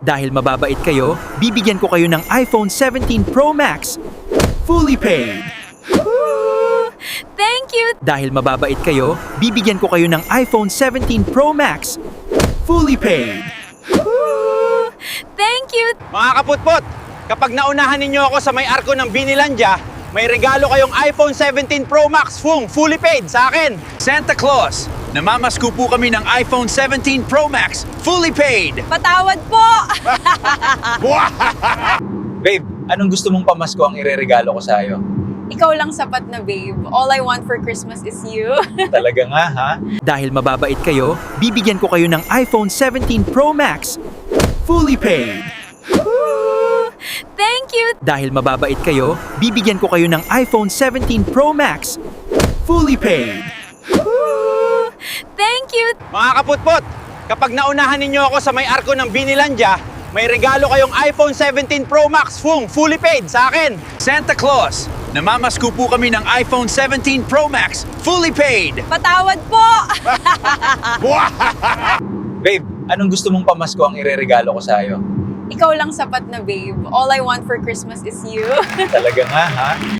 Dahil mababait kayo, bibigyan ko kayo ng iPhone 17 Pro Max. Fully paid. Thank you! Dahil mababait kayo, bibigyan ko kayo ng iPhone 17 Pro Max. Fully paid. Thank you! Mga kaputpot, kapag naunahan ninyo ako sa may arko ng Binilandia, may regalo kayong iPhone 17 Pro Max fully paid sa akin. Santa Claus, namamasko po kami ng iPhone 17 Pro Max, fully paid! Patawad po! Babe, anong gusto mong pamasko ang ireregalo ko sa iyo? Ikaw lang sapat na babe. All I want for Christmas is you. Talaga nga ha? Dahil mababait kayo, bibigyan ko kayo ng iPhone 17 Pro Max. Fully paid. Thank you! Dahil mababait kayo, bibigyan ko kayo ng iPhone 17 Pro Max. Fully paid. Thank you! Mga kaputpot, kapag naunahan ninyo ako sa may arko ng Binilandia, may regalo kayong iPhone 17 Pro Max fully paid sa akin. Santa Claus, namamasko po kami ng iPhone 17 Pro Max, fully paid! Patawad po! Babe, anong gusto mong pamasko ang ireregalo ko sa iyo? Ikaw lang sapat na babe. All I want for Christmas is you. Talaga nga ha?